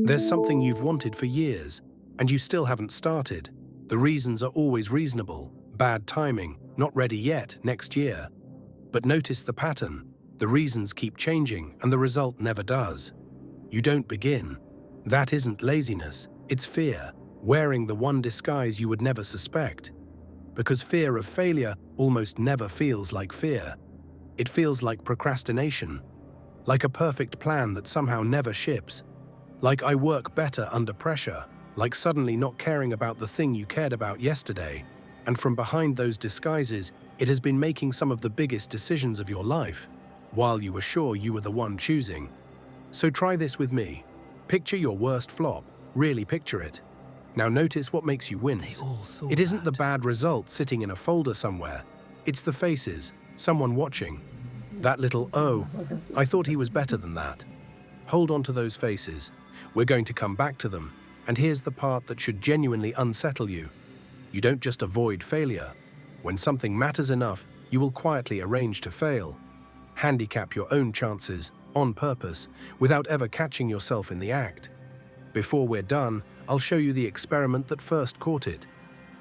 There's something you've wanted for years, and you still haven't started. The reasons are always reasonable. Bad timing, not ready yet, next year. But notice the pattern. The reasons keep changing, and the result never does. You don't begin. That isn't laziness, it's fear, wearing the one disguise you would never suspect. Because fear of failure almost never feels like fear. It feels like procrastination, like a perfect plan that somehow never ships, like I work better under pressure, like suddenly not caring about the thing you cared about yesterday. And from behind those disguises, it has been making some of the biggest decisions of your life, while you were sure you were the one choosing. So try this with me. Picture your worst flop. Really picture it. Now notice what makes you wince. It isn't the bad result sitting in a folder somewhere. It's the faces, someone watching. That little, oh, I thought he was better than that. Hold on to those faces. We're going to come back to them. And here's the part that should genuinely unsettle you. You don't just avoid failure. When something matters enough, you will quietly arrange to fail. Handicap your own chances, on purpose, without ever catching yourself in the act. Before we're done, I'll show you the experiment that first caught it.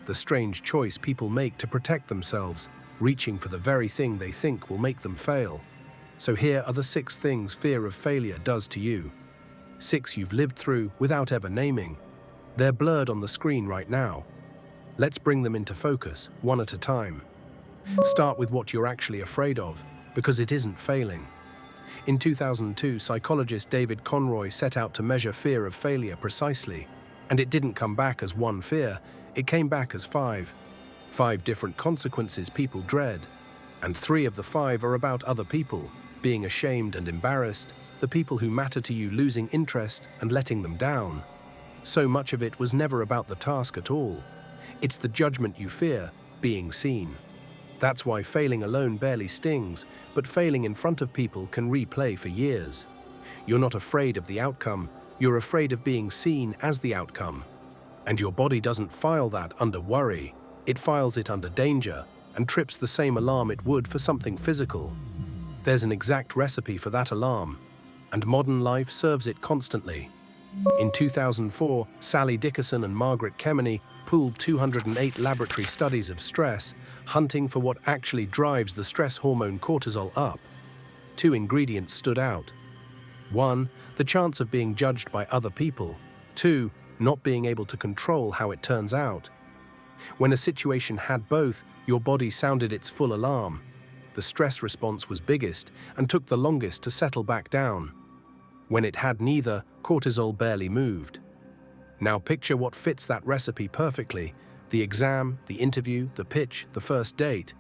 The strange choice people make to protect themselves, reaching for the very thing they think will make them fail. So here are the 6 things fear of failure does to you. 6 you've lived through without ever naming. They're blurred on the screen right now. Let's bring them into focus, one at a time. Start with what you're actually afraid of, because it isn't failing. In 2002, psychologist David Conroy set out to measure fear of failure precisely, and it didn't come back as one fear, it came back as 5. 5 different consequences people dread, and 3 of the 5 are about other people, being ashamed and embarrassed, the people who matter to you losing interest and letting them down. So much of it was never about the task at all. It's the judgment you fear, being seen. That's why failing alone barely stings, but failing in front of people can replay for years. You're not afraid of the outcome, you're afraid of being seen as the outcome. And your body doesn't file that under worry, it files it under danger, and trips the same alarm it would for something physical. There's an exact recipe for that alarm, and modern life serves it constantly. In 2004, Sally Dickerson and Margaret Kemeny pooled 208 laboratory studies of stress, hunting for what actually drives the stress hormone cortisol up. 2 ingredients stood out. 1, the chance of being judged by other people. 2, not being able to control how it turns out. When a situation had both, your body sounded its full alarm. The stress response was biggest and took the longest to settle back down. When it had neither, cortisol barely moved. Now picture what fits that recipe perfectly: the exam, the interview, the pitch, the first date.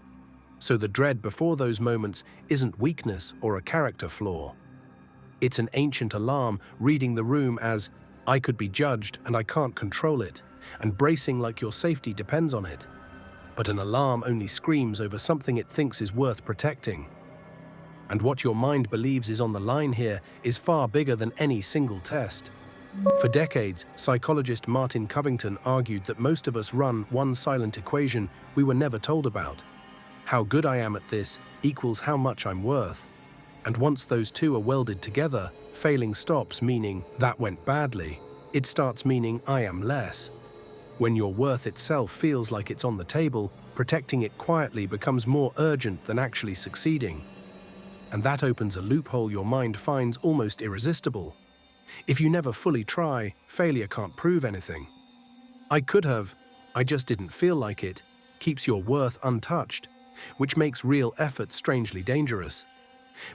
So the dread before those moments isn't weakness or a character flaw. It's an ancient alarm reading the room as, I could be judged and I can't control it, and bracing like your safety depends on it. But an alarm only screams over something it thinks is worth protecting. And what your mind believes is on the line here is far bigger than any single test. For decades, psychologist Martin Covington argued that most of us run one silent equation we were never told about. How good I am at this equals how much I'm worth. And once those two are welded together, failing stops meaning that went badly. It starts meaning I am less. When your worth itself feels like it's on the table, protecting it quietly becomes more urgent than actually succeeding. And that opens a loophole your mind finds almost irresistible. If you never fully try, failure can't prove anything. I could have, I just didn't feel like it, keeps your worth untouched, which makes real effort strangely dangerous.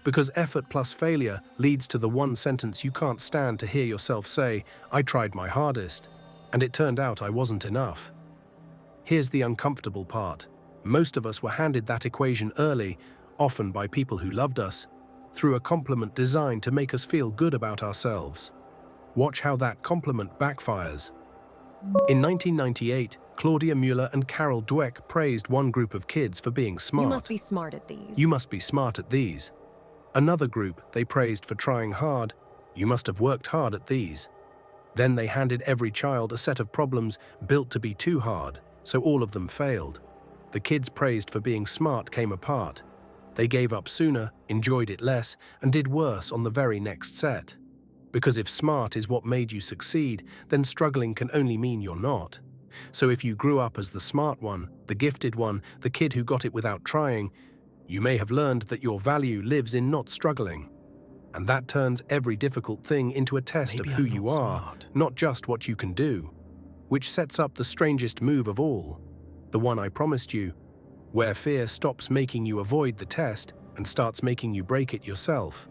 Because effort plus failure leads to the one sentence you can't stand to hear yourself say, I tried my hardest, and it turned out I wasn't enough. Here's the uncomfortable part. Most of us were handed that equation early, often by people who loved us, through a compliment designed to make us feel good about ourselves. Watch how that compliment backfires. In 1998, Claudia Mueller and Carol Dweck praised one group of kids for being smart. You must be smart at these. You must be smart at these. Another group they praised for trying hard. You must have worked hard at these. Then they handed every child a set of problems built to be too hard, so all of them failed. The kids praised for being smart came apart. They gave up sooner, enjoyed it less, and did worse on the very next set. Because if smart is what made you succeed, then struggling can only mean you're not. So if you grew up as the smart one, the gifted one, the kid who got it without trying, you may have learned that your value lives in not struggling. And that turns every difficult thing into a test of who you are, not just what you can do. Which sets up the strangest move of all, the one I promised you, where fear stops making you avoid the test and starts making you break it yourself.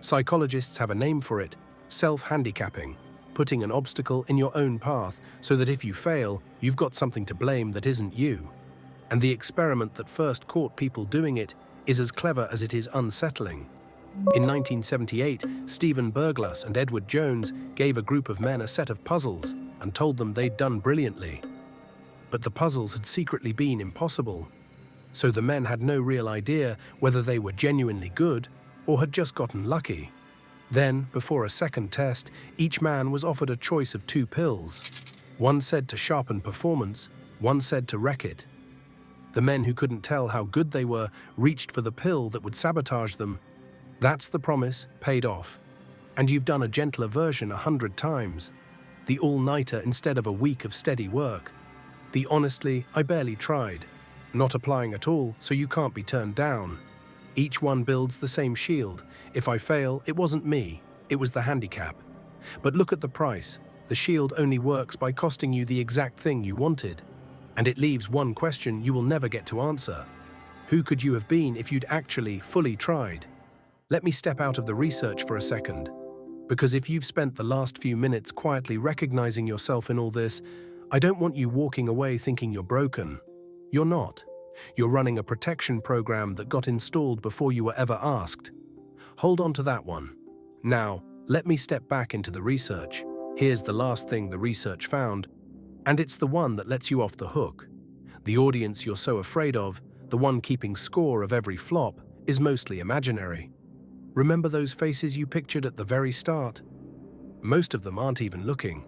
Psychologists have a name for it: self-handicapping, putting an obstacle in your own path so that if you fail, you've got something to blame that isn't you. And the experiment that first caught people doing it is as clever as it is unsettling. In 1978, Stephen Berglas and Edward Jones gave a group of men a set of puzzles and told them they'd done brilliantly. But the puzzles had secretly been impossible, so the men had no real idea whether they were genuinely good or had just gotten lucky. Then, before a second test, each man was offered a choice of 2 pills. One said to sharpen performance, one said to wreck it. The men who couldn't tell how good they were reached for the pill that would sabotage them. That's the promise paid off. And you've done a gentler version 100 times. The all-nighter instead of a week of steady work. The honestly, I barely tried. Not applying at all, so you can't be turned down. Each one builds the same shield. If I fail, it wasn't me, it was the handicap. But look at the price. The shield only works by costing you the exact thing you wanted. And it leaves one question you will never get to answer. Who could you have been if you'd actually fully tried? Let me step out of the research for a second. Because if you've spent the last few minutes quietly recognizing yourself in all this, I don't want you walking away thinking you're broken. You're not. You're running a protection program that got installed before you were ever asked. Hold on to that one. Now, let me step back into the research. Here's the last thing the research found, and it's the one that lets you off the hook. The audience you're so afraid of, the one keeping score of every flop, is mostly imaginary. Remember those faces you pictured at the very start? Most of them aren't even looking.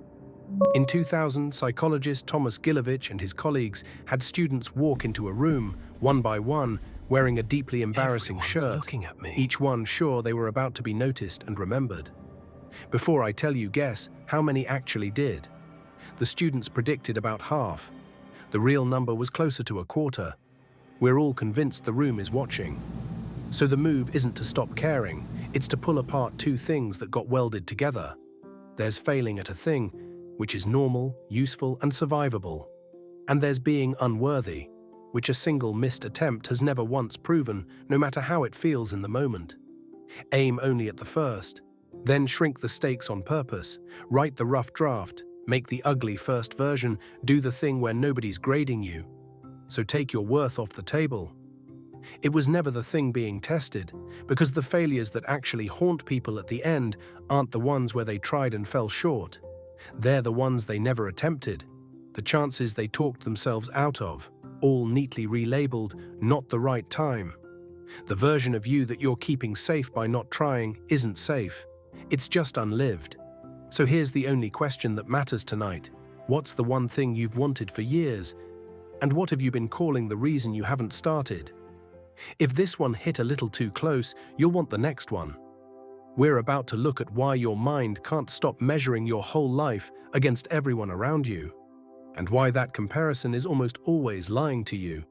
In 2000, psychologist Thomas Gilovich and his colleagues had students walk into a room, one by one, wearing a deeply embarrassing shirt, looking at me. each one sure they were about to be noticed and remembered. Before I tell you, guess how many actually did. The students predicted about half. The real number was closer to a quarter. We're all convinced the room is watching. So the move isn't to stop caring, it's to pull apart 2 things that got welded together. There's failing at a thing, which is normal, useful, and survivable. And there's being unworthy, which a single missed attempt has never once proven, no matter how it feels in the moment. Aim only at the first, then shrink the stakes on purpose, write the rough draft, make the ugly first version, do the thing where nobody's grading you. So take your worth off the table. It was never the thing being tested, because the failures that actually haunt people at the end aren't the ones where they tried and fell short. They're the ones they never attempted, the chances they talked themselves out of, all neatly relabeled, not the right time. The version of you that you're keeping safe by not trying isn't safe. It's just unlived. So here's the only question that matters tonight. What's the one thing you've wanted for years? And what have you been calling the reason you haven't started? If this one hit a little too close, you'll want the next one. We're about to look at why your mind can't stop measuring your whole life against everyone around you, and why that comparison is almost always lying to you.